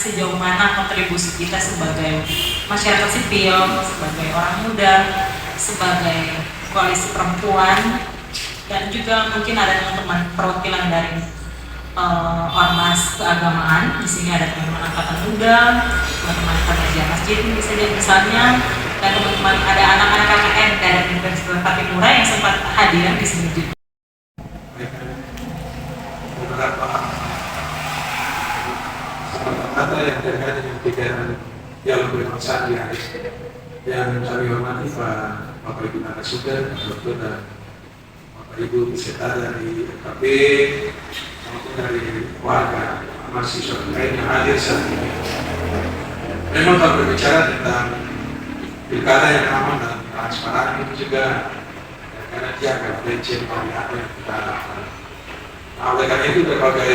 sejauh mana kontribusi kita sebagai masyarakat sipil, sebagai orang muda, sebagai koalisi perempuan, dan juga mungkin ada teman-teman perwakilan dari ormas keagamaan. Di sini ada teman-teman angkatan muda, teman-teman pengajian masjid bisa jadi misalnya, dan teman-teman ada anak-anak KKN dari Universitas Patimura yang sempat hadir di sini juga. Beberapa kata yang terkait dengan kegiatan dialog kebangsaan di hari yang kami hormati Bapak Ibu narasumber, Dokter dan Bapak Ibu peserta dari FKP maupun dari warga mahasiswa lain yang hadir saat ini. Memang kalau berbicara tentang pilkada yang aman dan transparan itu juga karena dia akan legend dari apa yang kita harapkan. Nah, oleh karena itu berbagai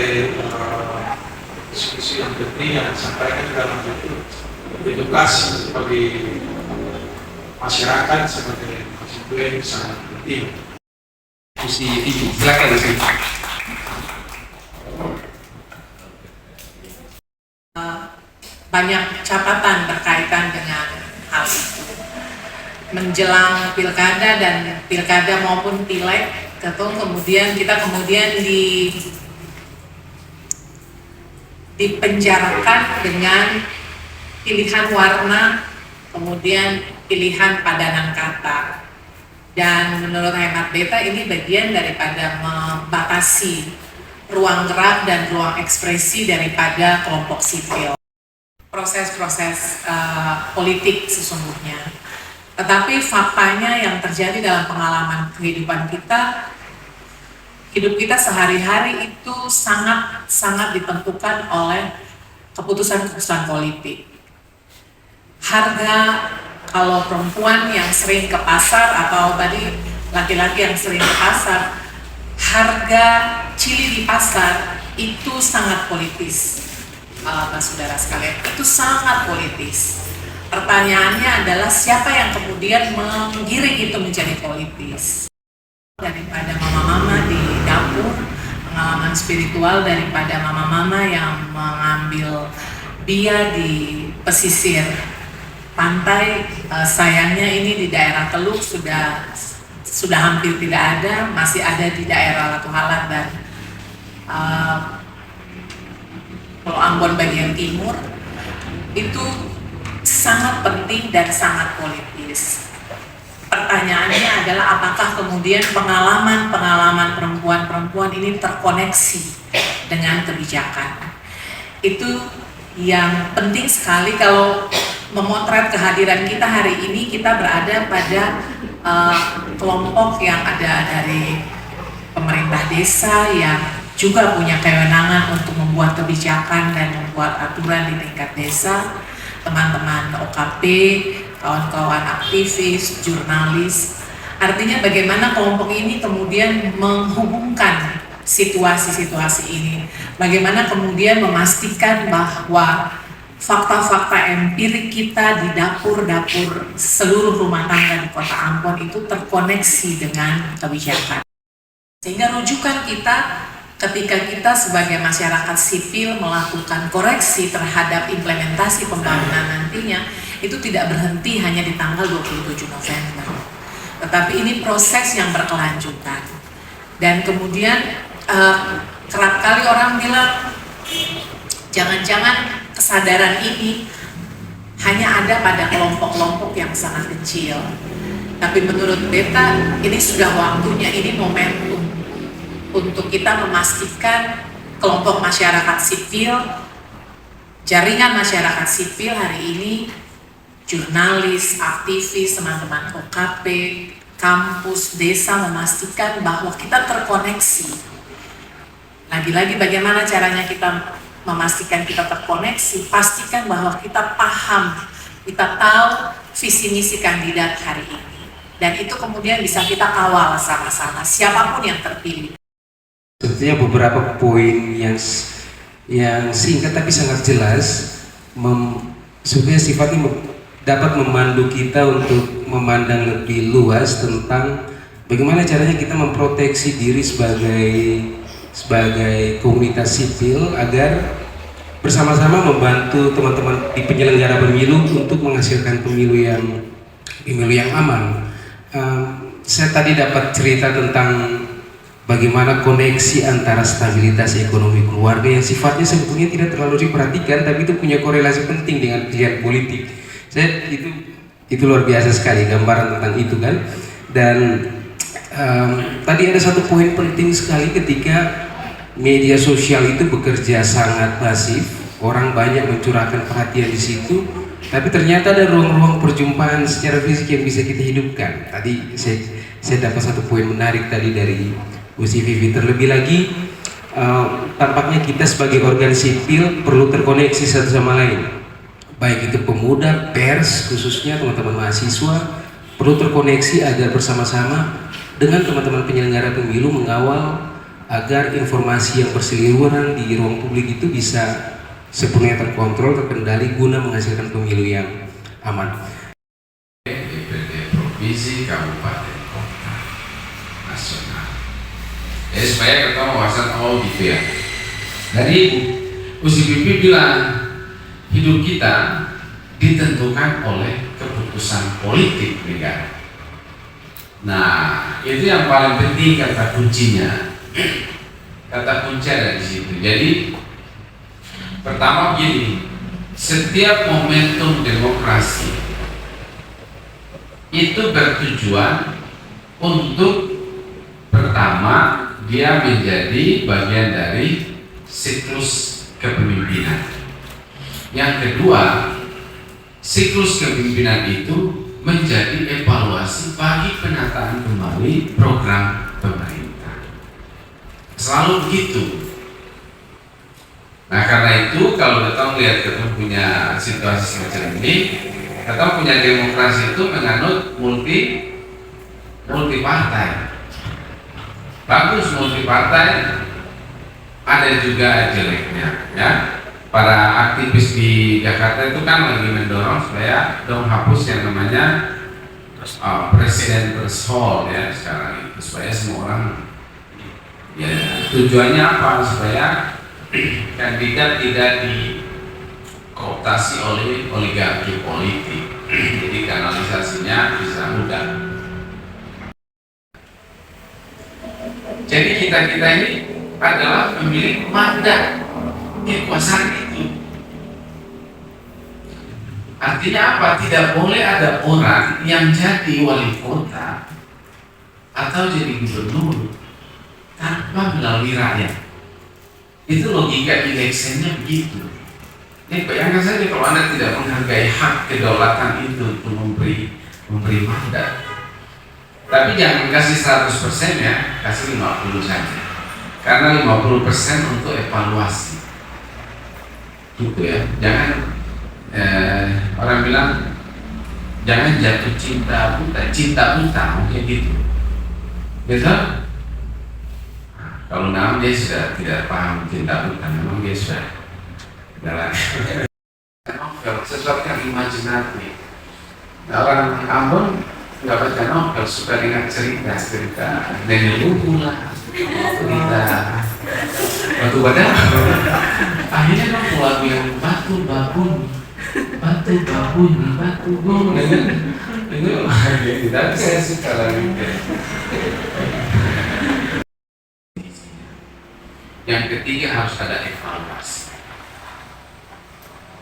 diskusi yang penting yang disampaikan dalam bentuk edukasi bagi masyarakat sebagai konstituen sangat penting. Diskusi itu silakan di sini. Banyak catatan berkaitan dengan hal itu. Menjelang pilkada dan pilkada maupun pileg, kemudian kita dipenjarakan dengan pilihan warna, kemudian pilihan padanan kata. Dan menurut hemat beta ini bagian daripada membatasi ruang gerak dan ruang ekspresi daripada kelompok sipil. Proses-proses politik sesungguhnya. Tetapi faktanya yang terjadi dalam pengalaman kehidupan kita, hidup kita sehari-hari itu sangat ditentukan oleh keputusan-keputusan politik. Harga, kalau perempuan yang sering ke pasar atau tadi laki-laki yang sering ke pasar, harga cili di pasar itu sangat politis. Saudara sekalian, itu sangat politis. Pertanyaannya adalah siapa yang kemudian menggiring itu menjadi politis. Daripada mama-mama di dapur, pengalaman spiritual daripada mama-mama yang mengambil bia di pesisir pantai. Sayangnya ini di daerah Teluk sudah hampir tidak ada, masih ada di daerah Latuhalat dan Pulau Ambon bagian timur. Itu sangat penting dan sangat politis. Pertanyaannya adalah apakah kemudian pengalaman perempuan-perempuan ini terkoneksi dengan kebijakan. Itu yang penting sekali. Kalau memotret kehadiran kita hari ini, kita berada pada kelompok yang ada dari pemerintah desa yang juga punya kewenangan untuk membuat kebijakan dan membuat aturan di tingkat desa, teman-teman OKP, kawan-kawan aktivis, jurnalis. Artinya bagaimana kelompok ini kemudian menghubungkan situasi-situasi ini, bagaimana kemudian memastikan bahwa fakta-fakta empirik kita di dapur-dapur seluruh rumah tangga di Kota Ambon itu terkoneksi dengan kebijakan. Sehingga rujukan kita ketika kita sebagai masyarakat sipil melakukan koreksi terhadap implementasi pembangunan nantinya, itu tidak berhenti hanya di tanggal 27 November. Tetapi ini proses yang berkelanjutan. Dan kemudian kerap kali orang bilang, jangan-jangan kesadaran ini hanya ada pada kelompok-kelompok yang sangat kecil. Tapi menurut beta, ini sudah waktunya, ini momentum untuk kita memastikan kelompok masyarakat sipil, jaringan masyarakat sipil hari ini, jurnalis, aktivis, teman-teman OKP, kampus, desa, memastikan bahwa kita terkoneksi. Lagi-lagi bagaimana caranya kita memastikan kita terkoneksi? Pastikan bahwa kita paham, kita tahu visi misi kandidat hari ini. Dan itu kemudian bisa kita kawal sama-sama, siapapun yang terpilih. Sebetulnya beberapa poin yang singkat tapi sangat jelas, sebetulnya sifatnya dapat memandu kita untuk memandang lebih luas tentang bagaimana caranya kita memproteksi diri sebagai komunitas sipil agar bersama-sama membantu teman-teman di penyelenggara pemilu untuk menghasilkan pemilu yang aman. Saya tadi dapat cerita tentang bagaimana koneksi antara stabilitas ekonomi keluarga yang sifatnya sebetulnya tidak terlalu diperhatikan, tapi itu punya korelasi penting dengan pilihan politik. Itu luar biasa sekali gambaran tentang itu kan. Dan tadi ada satu poin penting sekali ketika media sosial itu bekerja sangat masif, orang banyak mencurahkan perhatian di situ, tapi ternyata ada ruang-ruang perjumpaan secara fisik yang bisa kita hidupkan. Tadi saya dapat satu poin menarik tadi dari Bu Vivi. Terlebih lagi, tampaknya kita sebagai organ sipil perlu terkoneksi satu sama lain. Baik itu pemuda, pers, khususnya teman-teman mahasiswa, perlu terkoneksi agar bersama-sama dengan teman-teman penyelenggara pemilu mengawal agar informasi yang berseliweran di ruang publik itu bisa sepenuhnya terkontrol, terkendali guna menghasilkan pemilu yang aman. DPD provinsi, kabupaten, kota, nasional. Jadi supaya kita wawasan gitu ya. Dari UCPP bilang hidup kita ditentukan oleh keputusan politik negara. Nah, itu yang paling penting kata kuncinya. Kata kunci ada di situ. Jadi pertama begini, setiap momentum demokrasi itu bertujuan untuk pertama dia menjadi bagian dari siklus kepemimpinan. Yang kedua, siklus kepemimpinan itu menjadi evaluasi bagi penataan kembali program pemerintah. Selalu begitu. Nah karena itu kalau kita melihat kita punya situasi semacam ini, kita punya demokrasi itu menganut multi partai. Bagus multi partai, ada juga jeleknya, ya. Para aktivis di Jakarta itu kan lagi mendorong supaya dong hapus yang namanya presiden threshold ya sekarang itu, supaya semua orang ya tujuannya apa, supaya kandidat tidak dikooptasi oleh oligarki politik, jadi kanalisasinya bisa mudah. Jadi kita ini adalah pemilik mandat kekuasaan itu. Artinya apa? Tidak boleh ada orang yang jadi wali kota atau jadi gubernur tanpa melalui rakyat. Itu logika electionnya begitu. Ini bayangkan saja kalau Anda tidak menghargai hak kedaulatan itu untuk memberi mandat. Tapi jangan kasih 100% ya, kasih 50 saja. Karena 50% untuk evaluasi. Gitu ya. Jangan orang bilang jangan jatuh cinta buta mungkin gitu. Betul? Kalau memang dia sudah tidak paham cinta buta, memang dia sudah jalan. Novel, sesuatu yang imajinatif. Nah, orang Ambon nggak baca novel, suka dengan cerita Nenek Lugu lah, cerita batu badan. Akhirnya kan lagu yang batu babun, itu tidak saya suka lagi. Yang ketiga harus ada evaluasi.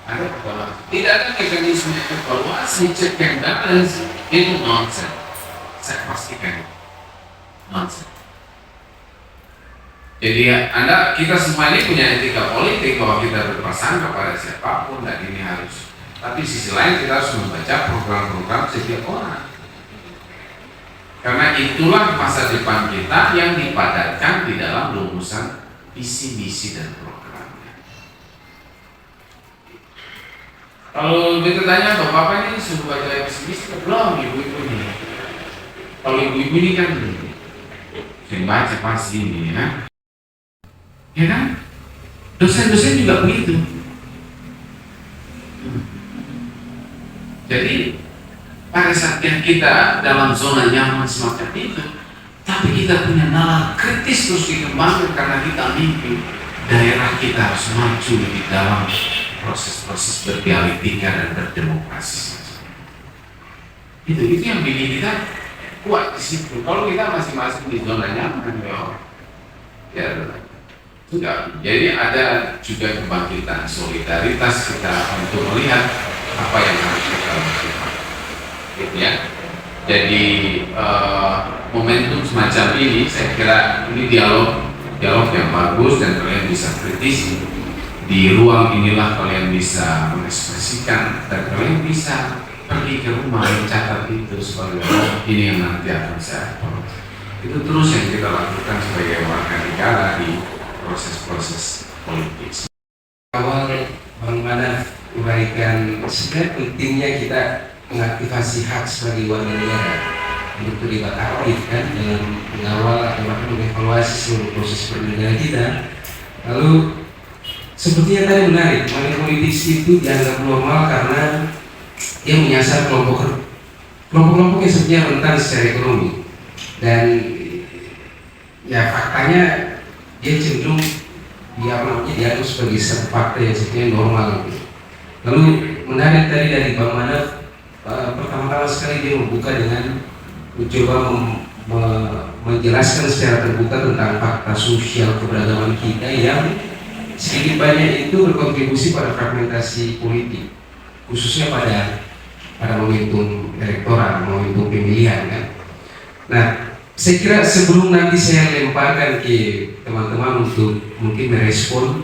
Ada evaluasi. Tidak ada mekanisme evaluasi, check and balance, itu nonsense. Saya pastikan nonsense. Jadi kita semua ini punya etika politik bahwa kita berprasangka pada siapapun dan ini harus. Tapi sisi lain kita harus membaca program-program setiap orang. Karena itulah masa depan kita yang dipadatkan di dalam rumusan visi misi dan programnya. Kalau kita tanya bapak ini suruh baca visi misi belum ibu-ibu ini. Kalau ibu-ibu ini kan sering baca pasti ini ya. Ya kan? Dosen-dosen juga begitu. Jadi pada saat yang kita dalam zona nyaman semacam itu, tapi kita punya nalar kritis terus dikembangkan karena kita mimpi daerah kita harus maju di dalam proses-proses berdialektika dan berdemokrasi. Itu yang bikin kita kuat di situ. Kalau kita masing-masing di zona nyaman, ya enggak. Jadi ada juga kebangkitan solidaritas kita untuk melihat apa yang harus kita lakukan, gitu ya. Jadi momentum semacam ini, saya kira ini dialog yang bagus dan kalian bisa kritisi. Di ruang inilah kalian bisa mengekspresikan dan kalian bisa pergi ke rumah mencatat itu sebagai ini yang nanti akan saya upload. Itu terus yang kita lakukan sebagai warga negara di proses-proses politik. Awal Bang Manaf uraikan sebenarnya pentingnya kita mengaktifasi hak sebagai warga negara untuk terlibat aktif kan dalam mengawal atau bahkan mengevaluasi seluruh proses bernegara kita. Lalu sepertinya tadi menarik, money politics itu dianggap normal karena dia menyasar kelompok-kelompok yang sebenarnya rentan secara ekonomi, dan ya faktanya dia cenderung dianggap sebagai satu fakta yang sebenarnya normal. Lalu menarik tadi dari Bang Manaf, pertama-tama sekali dia membuka dengan mencoba menjelaskan secara terbuka tentang fakta sosial keberagaman kita yang sedikit banyak itu berkontribusi pada fragmentasi politik, khususnya pada momentum elektoral, momentum pemilihan kan. Nah, saya kira sebelum nanti saya lemparkan ke teman-teman untuk mungkin merespon,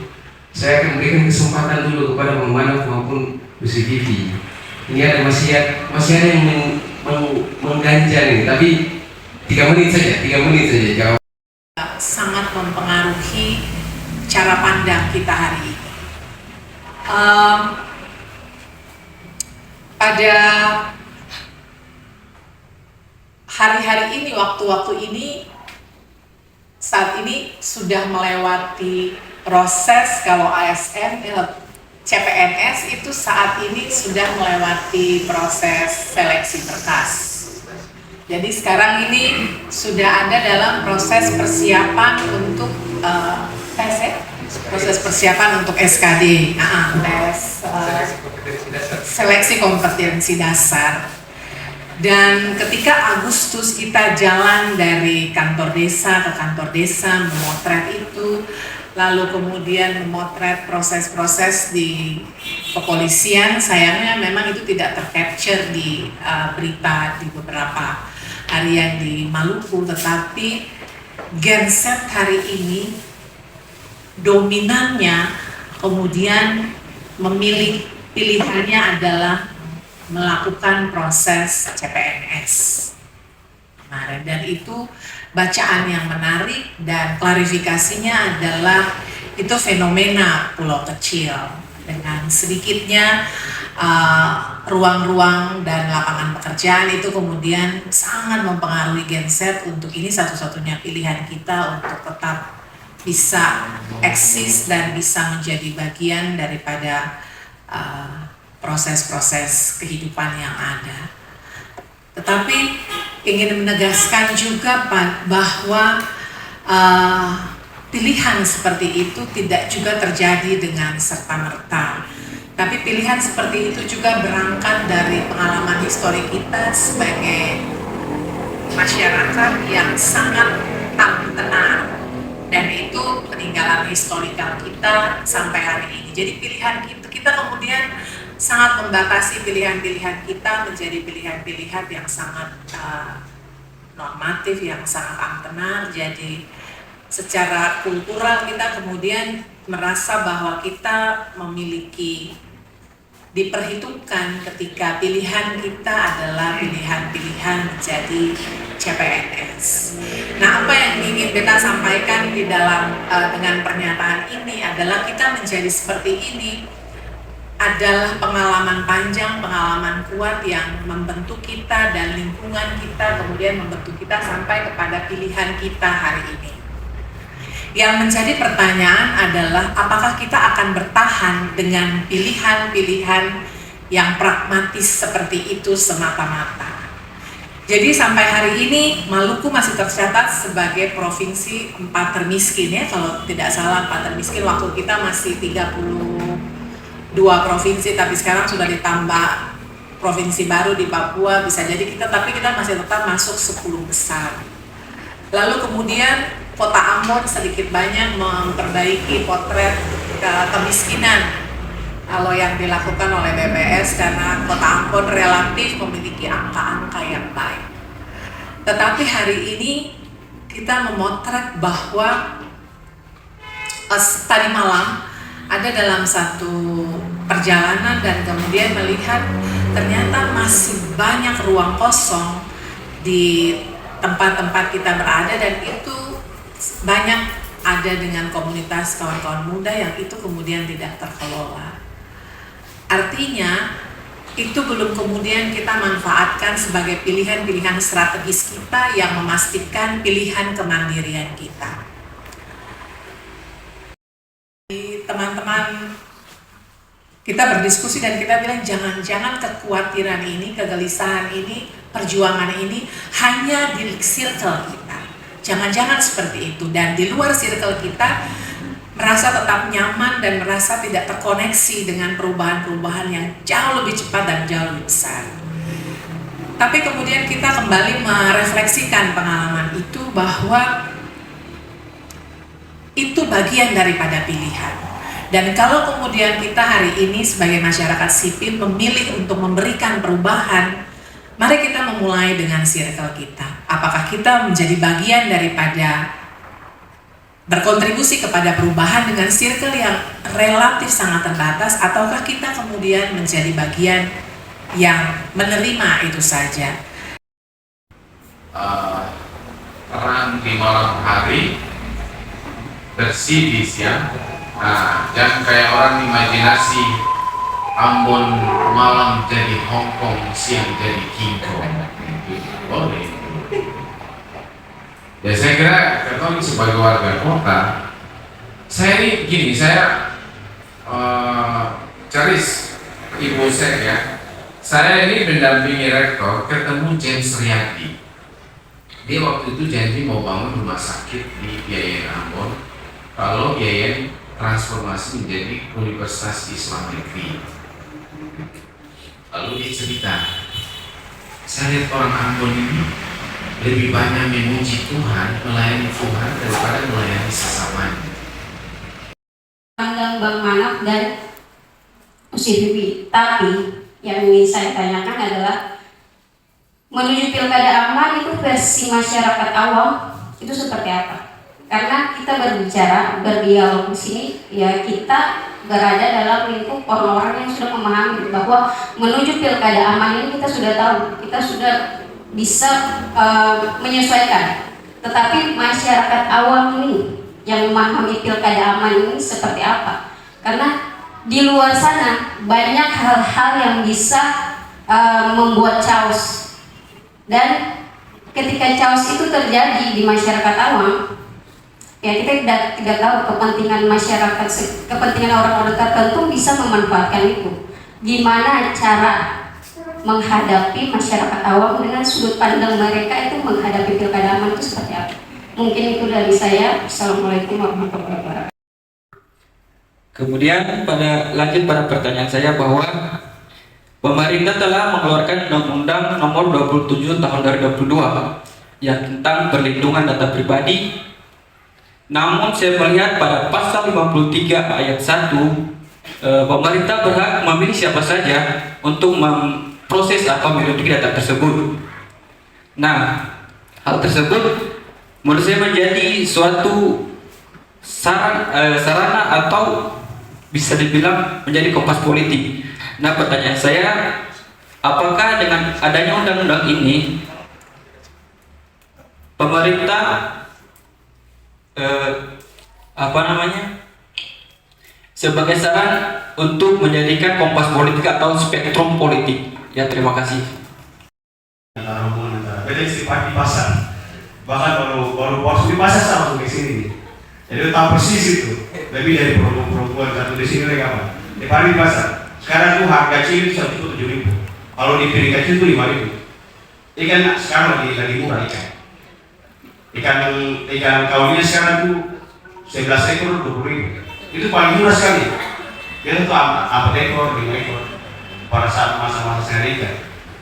saya akan berikan kesempatan dulu kepada Bang Manaf maupun Bu Vivi. Ini ada masih ada yang mengganjal ini, tapi 3 menit saja jawab. Sangat mempengaruhi cara pandang kita hari ini. Pada hari-hari ini, waktu-waktu ini, saat ini sudah melewati proses, kalau ASN, CPNS itu saat ini sudah melewati proses seleksi berkas. Jadi sekarang ini sudah ada dalam proses persiapan untuk proses persiapan untuk SKD, seleksi kompetensi dasar. Dan ketika Agustus kita jalan dari kantor desa ke kantor desa memotret itu, lalu kemudian memotret proses-proses di kepolisian, sayangnya memang itu tidak tercapture di berita di beberapa harian di Maluku, tetapi genset hari ini dominannya kemudian memilih pilihannya adalah melakukan proses CPNS kemarin, dan itu bacaan yang menarik dan klarifikasinya adalah itu fenomena pulau kecil dengan sedikitnya ruang-ruang dan lapangan pekerjaan itu kemudian sangat mempengaruhi genset untuk ini satu-satunya pilihan kita untuk tetap bisa eksis dan bisa menjadi bagian daripada proses-proses kehidupan yang ada. Tetapi ingin menegaskan juga bahwa pilihan seperti itu tidak juga terjadi dengan serta-merta. Tapi pilihan seperti itu juga berangkat dari pengalaman histori kita sebagai masyarakat yang sangat tenar, dan itu peninggalan historikal kita sampai hari ini. Jadi pilihan kita kemudian sangat membatasi pilihan-pilihan kita menjadi pilihan-pilihan yang sangat normatif, yang sangat amtenar. Jadi secara kultural kita kemudian merasa bahwa kita memiliki, diperhitungkan ketika pilihan kita adalah pilihan-pilihan menjadi CPNS. Nah, apa yang ingin kita sampaikan di dalam dengan pernyataan ini adalah kita menjadi seperti ini adalah pengalaman panjang, pengalaman kuat yang membentuk kita dan lingkungan kita kemudian membentuk kita sampai kepada pilihan kita hari ini. Yang menjadi pertanyaan adalah apakah kita akan bertahan dengan pilihan-pilihan yang pragmatis seperti itu semata-mata. Jadi sampai hari ini Maluku masih tercatat sebagai provinsi 4 termiskin ya, kalau tidak salah 4 termiskin. Waktu kita masih 32 provinsi, tapi sekarang sudah ditambah provinsi baru di Papua, bisa jadi tapi kita masih tetap masuk 10 besar. Lalu kemudian Kota Ambon sedikit banyak memperbaiki potret kemiskinan kalau yang dilakukan oleh BPS, karena Kota Ambon relatif memiliki angka-angka yang baik. Tetapi hari ini kita memotret bahwa tadi malam ada dalam satu perjalanan dan kemudian melihat ternyata masih banyak ruang kosong di tempat-tempat kita berada, dan itu banyak ada dengan komunitas kawan-kawan muda yang itu kemudian tidak terkelola. Artinya itu belum kemudian kita manfaatkan sebagai pilihan-pilihan strategis kita yang memastikan pilihan kemandirian kita. Teman-teman kita berdiskusi dan kita bilang jangan-jangan kekhawatiran ini, kegelisahan ini, perjuangan ini hanya di circle kita. Jangan-jangan seperti itu, dan di luar circle kita merasa tetap nyaman dan merasa tidak terkoneksi dengan perubahan-perubahan yang jauh lebih cepat dan jauh lebih besar. Tapi kemudian kita kembali merefleksikan pengalaman itu bahwa itu bagian daripada pilihan. Dan kalau kemudian kita hari ini sebagai masyarakat sipil memilih untuk memberikan perubahan, mari kita memulai dengan circle kita. Apakah kita menjadi bagian daripada berkontribusi kepada perubahan dengan circle yang relatif sangat terbatas, ataukah kita kemudian menjadi bagian yang menerima itu saja? Terang di malam hari, bersih di siang. Jangan kayak orang imajinasi Ambon malam jadi Hong Kong, siang jadi King Kong. Boleh. Ya saya kira kita sebagai warga kota, saya ini gini, saya Caris Ibu saya ini mendampingi rektor ketemu James Riyadi. Dia waktu itu janji mau bangun rumah sakit di IAIN Ambon, kalau IAIN transformasi menjadi Universitas Islam Negeri. Lalu dia cerita, saya lihat orang Ambon ini lebih banyak memuji Tuhan, melayani Tuhan daripada melayani sesamanya. Pandang Bang Manap dan Usibibi. Tapi yang ingin saya tanyakan adalah menuju pilkada aman itu versi masyarakat awam itu seperti apa? Karena kita berbicara, berdialog di sini, ya kita berada dalam lingkup orang-orang yang sudah memahami bahwa menuju pilkada aman ini kita sudah tahu, kita sudah bisa menyesuaikan. Tetapi masyarakat awam ini yang memahami pilkada aman ini seperti apa? Karena di luar sana banyak hal-hal yang bisa membuat chaos, dan ketika chaos itu terjadi di masyarakat awam, ya kita tidak tahu kepentingan masyarakat, kepentingan orang-orang tertentu bisa memanfaatkan itu. Gimana cara menghadapi masyarakat awam dengan sudut pandang mereka itu menghadapi pilkada aman itu seperti apa? Mungkin itu dari saya. Assalamualaikum warahmatullahi wabarakatuh. Kemudian lanjut pada pertanyaan saya bahwa pemerintah telah mengeluarkan Undang-Undang Nomor 27 Tahun 2022 yang tentang perlindungan data pribadi. Namun saya melihat pada pasal 53 ayat 1, pemerintah berhak memilih siapa saja untuk memproses atau melindungi data tersebut. Nah, hal tersebut menurut saya menjadi suatu sarana atau bisa dibilang menjadi kompas politik. Nah, pertanyaan saya, apakah dengan adanya undang-undang ini pemerintah sebagai saran untuk menjadikan kompas politik atau spektrum politik? Ya, terima kasih. Antara hubungan antara beda istilah di pasar, bahkan baru waktu di pasar sama langsung ke sini. Jadi tahu persis itu, lebih dari perempuan satu di sini lagi apa? Di pasar. Sekarang tuh harga cili 107.000. Kalau di piring kecil itu 5.000. Ikan sekarang lagi murah ikan kaulnya sekarang tuh 11 ekor 20.000. Itu paling murah sekali. Dia tuh 4 ekor, 5 ekor pada saat masa-masa saya ikan.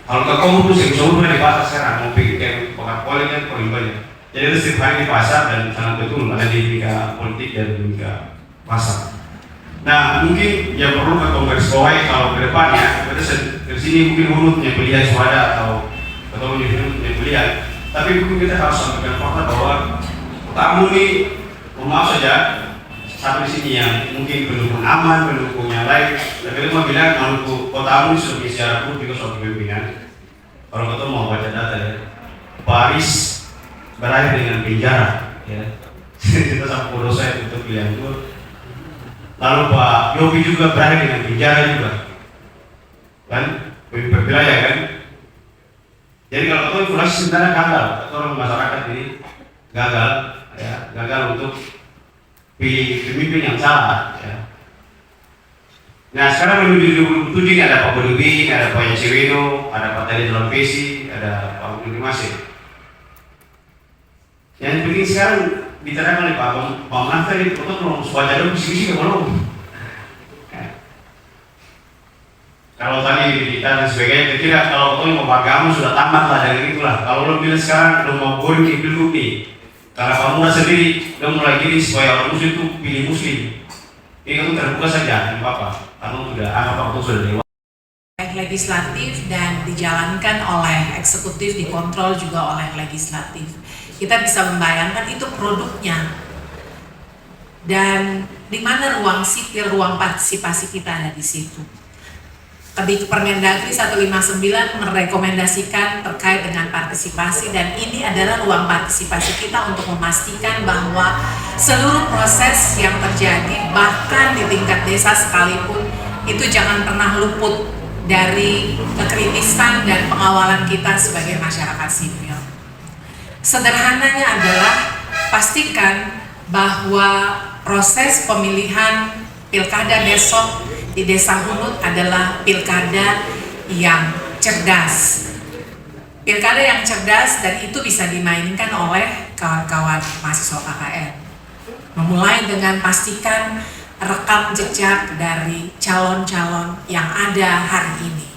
Kalau ke kamu tuh sebelumnya di pasar sekarang mau pikir pekan poli kan paling banyak. Jadi itu setiap hari di pasar dan sangat betul ada dinamika politik dan dinamika pasar. Nah mungkin yang perlu kita garisbawahi kalau ke depannya kita dari sini mungkin menurutnya pilihan suara atau menurutnya pilihan. Tapi mungkin kita harus sampaikan fakta bahwa tamu ini maaf saja sampai di sini yang mungkin pendukung aman, pendukung yang lain. Dan kita bilang Maluku Kotamu sudah bicara pun juga soal kepemimpinan. Kalau kita mau baca data ya, Paris berakhir dengan penjara. Ya. Kita sama dosa untuk pilihan itu. Lalu Pak Yogi juga berakhir dengan penjara juga. Kan, berwilayah kan. Jadi kalau itu inflasi sebenarnya gagal, orang masyarakat ini gagal, ya, gagal untuk pilih pemimpin yang salah. Ya. Nah sekarang menuju 2027 ini ada Pak Bodobi, ada Pak Yacewino, ada Pak Tadi Dalam Pesi, ada Pak Budi Masih. Yang penting sekarang diterangkan oleh Pak Manfred ini, untuk belum sebaca dulu visi-visi belum. Kalau tadi kita dan sebagainya, kira kalau kau mau agama sudah tamat lah dari itulah. Kalau lo bilang sekarang lo mau boring nih, dulu nih. Karena kamu sendiri, lo mulai gini supaya orang muslim itu pilih muslim. Ini itu terbuka saja, tidak apa-apa. Karena sudah anggap waktu sudah lewat. Legislatif dan dijalankan oleh eksekutif, dikontrol juga oleh legislatif. Kita bisa membayangkan itu produknya. Dan di mana ruang sipil, ruang partisipasi kita ada di situ. Permendagri 159 merekomendasikan terkait dengan partisipasi dan ini adalah ruang partisipasi kita untuk memastikan bahwa seluruh proses yang terjadi bahkan di tingkat desa sekalipun itu jangan pernah luput dari kekritisan dan pengawalan kita sebagai masyarakat sipil. Sederhananya adalah pastikan bahwa proses pemilihan pilkada besok di Desa Hunut adalah pilkada yang cerdas. Pilkada yang cerdas dan itu bisa dimainkan oleh kawan-kawan mahasiswa KKN. Memulai dengan pastikan rekam jejak dari calon-calon yang ada hari ini.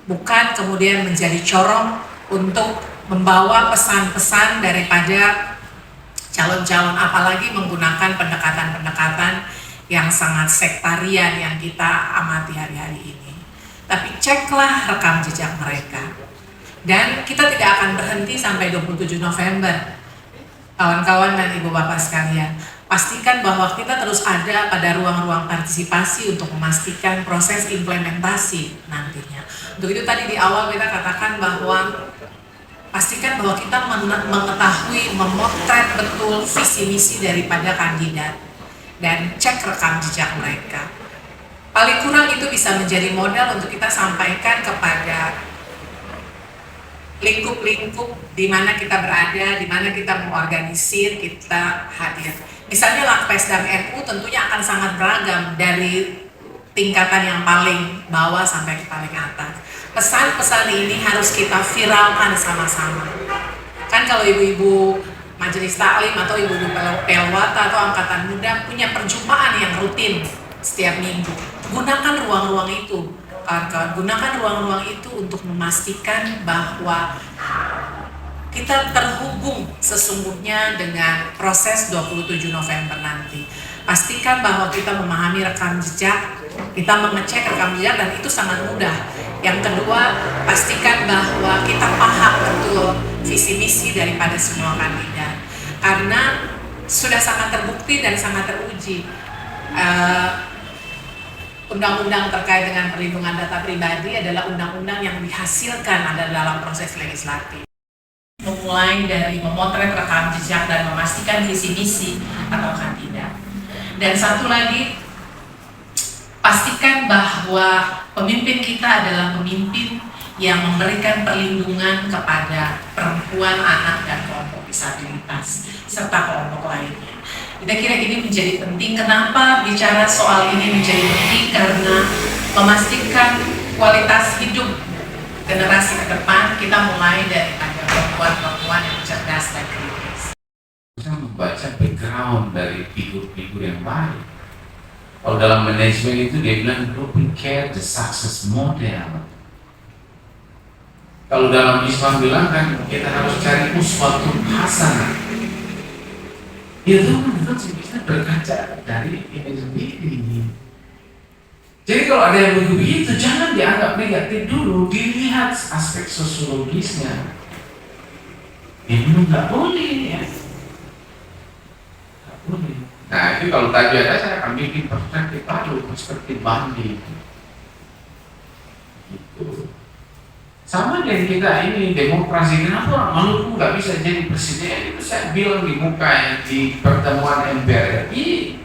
Bukan kemudian menjadi corong untuk membawa pesan-pesan daripada calon-calon, apalagi menggunakan pendekatan-pendekatan yang sangat sektarian yang kita amati hari-hari ini. Tapi ceklah rekam jejak mereka. Dan kita tidak akan berhenti sampai 27 November. Kawan-kawan dan ibu bapak sekalian, pastikan bahwa kita terus ada pada ruang-ruang partisipasi untuk memastikan proses implementasi nantinya. Untuk itu tadi di awal kita katakan bahwa pastikan bahwa kita mengetahui, memotret betul visi misi daripada kandidat dan cek rekam jejak mereka. Paling kurang itu bisa menjadi modal untuk kita sampaikan kepada lingkup-lingkup di mana kita berada, di mana kita mengorganisir, kita hadir. Misalnya Lakpesdam NU tentunya akan sangat beragam dari tingkatan yang paling bawah sampai ke paling atas. Pesan-pesan ini harus kita viralkan sama-sama. Kan kalau ibu-ibu Majelis Taklim atau ibu-ibu Pelwata atau Angkatan Muda punya perjumpaan yang rutin setiap minggu. Gunakan ruang-ruang itu, kawan-kawan. Gunakan ruang-ruang itu untuk memastikan bahwa kita terhubung sesungguhnya dengan proses 27 November nanti. Pastikan bahwa kita memahami rekam jejak, kita mengecek rekam jejak dan itu sangat mudah. Yang kedua, pastikan bahwa kita paham betul visi misi daripada semua kandidat. Karena sudah sangat terbukti dan sangat teruji. Undang-undang terkait dengan perlindungan data pribadi adalah undang-undang yang dihasilkan ada dalam proses legislatif. Memulai dari memotret rekam jejak dan memastikan visi misi atau kandidat. Dan satu lagi, pastikan bahwa pemimpin kita adalah pemimpin yang memberikan perlindungan kepada perempuan, anak, dan kelompok disabilitas serta kelompok lainnya. Kita kira ini menjadi penting. Kenapa bicara soal ini menjadi penting? Karena memastikan kualitas hidup generasi ke depan kita mulai dari perempuan-perempuan yang cerdas dan kritis. Kita membaca background dari figur-figur yang baik. Kalau dalam manajemen itu dia bilang duplicate the success model. Kalau dalam Islam bilang kan kita harus cari uswatun hasanah. Itu kan bisa berkaca dari ini sendiri. Jadi kalau ada yang begitu jangan dianggap negatif dulu, dilihat aspek sosiologisnya. Ini nggak boleh ya. Nggak boleh. Nah itu kalau tadi ada saya akan bikin perspektif baru, perspektif banding. Gitu. Sama dengan kita ini demokrasi, kenapa orang Maluku nggak bisa jadi presiden? Itu saya bilang di muka di pertemuan MPR RI.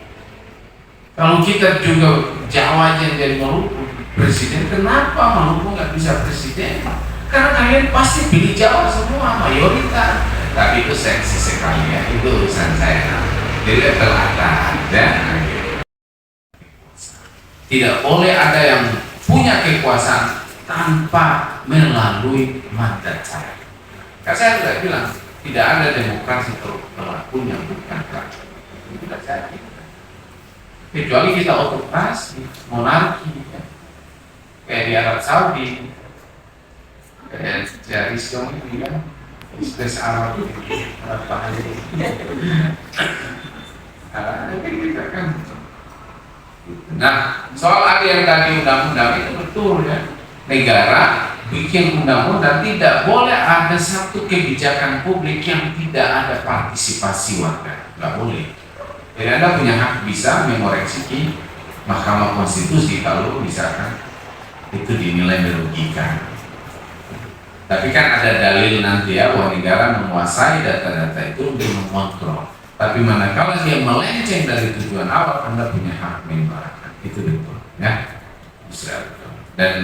Kalau kita juga Jawa aja yang jadi Maluku presiden, kenapa Maluku nggak bisa presiden? Karena kalian pasti pilih Jawa semua, mayoritas. Tapi itu seksi sekali ya, itu urusan saya. Jadi telah ada. Tidak boleh ada yang punya kekuasaan tanpa melalui mandat saya. Kan saya sudah bilang tidak ada demokrasi pelakunya bukan rakyat. Tidak jadi. Kecuali kita otokrasi, monarki, ya. Kayak di Arab Saudi, kayak dari Siong ini kan, Islam Arab ini, Arab Bahari. Kita kan. Nah, soal ada yang tadi undang-undang itu betul ya. Negara bikin undang-undang tidak boleh ada satu kebijakan publik yang tidak ada partisipasi warga, nggak boleh. Jadi Anda punya hak bisa mengoreksi di Mahkamah Konstitusi kalau misalkan itu dinilai merugikan. Tapi kan ada dalil nanti ya bahwa negara menguasai data-data itu untuk mengontrol. Tapi manakala dia melenceng dari tujuan awal, Anda punya hak menyuarakan. Itu betul, ya. Dan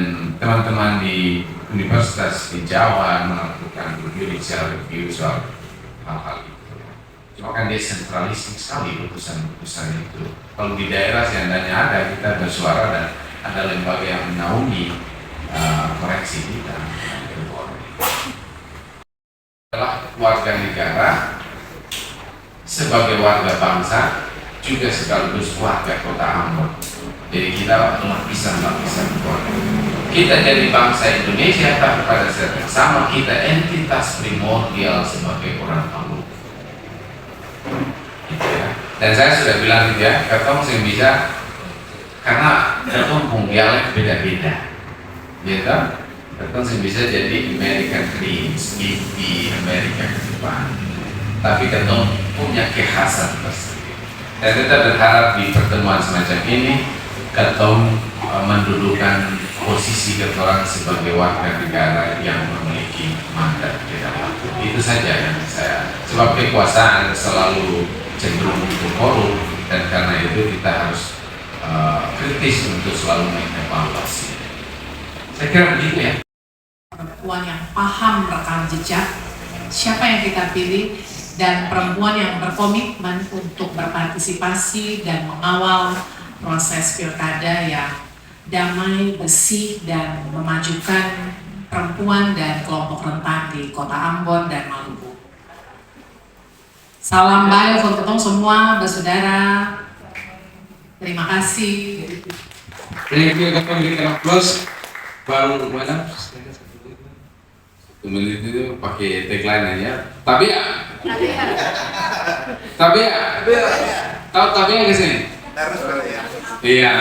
teman-teman di universitas di Jawa melakukan judicial review soal hal-hal itu. Cuma kan dia sentralistik sekali putusan-putusan itu. Kalau di daerah seandainya ada, kita bersuara dan ada lembaga yang menaungi koreksi kita. Adalah warga negara sebagai warga bangsa juga sekaligus warga kota Ambon. Jadi kita lapisan-lapisan keluarga. Kita jadi bangsa Indonesia, tapi pada saat yang sama kita entitas primordial sebagai orang Maluku. Gitu ya. Dan saya sudah bilang gitu ya, ketong sih bisa karena ketong pun dialek beda-beda, gitu. Ketong sih bisa jadi American Dreams di Amerika ke depan, tapi ketong punya kekhasan tersendiri. Dan kita berharap di pertemuan semacam ini ketong mendudukan posisi ketorang sebagai warga negara yang memiliki mandat di dalam itu saja yang saya, sebab kekuasaan selalu cenderung untuk korup dan karena itu kita harus kritis untuk selalu mengevaluasi. Saya kira begitu ya. Perempuan yang paham rekam jejak siapa yang kita pilih dan perempuan yang berkomitmen untuk berpartisipasi dan mengawal proses pilkada yang damai, bersih, dan memajukan perempuan dan kelompok rentan di kota Ambon dan Maluku. Salam baik untuk ketemu semua bersaudara. Terima kasih. Thank you, kita berikan aplaus. Bang mana? 1 menit itu pakai tagline aja. Tapi ya. Tahu tapi ya kesini. Iya,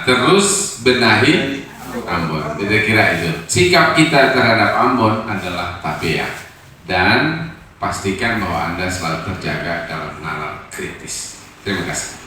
terus benahi Ambon. Saya kira itu. Sikap kita terhadap Ambon adalah tapia dan pastikan bahwa Anda selalu terjaga dalam nalar kritis. Terima kasih.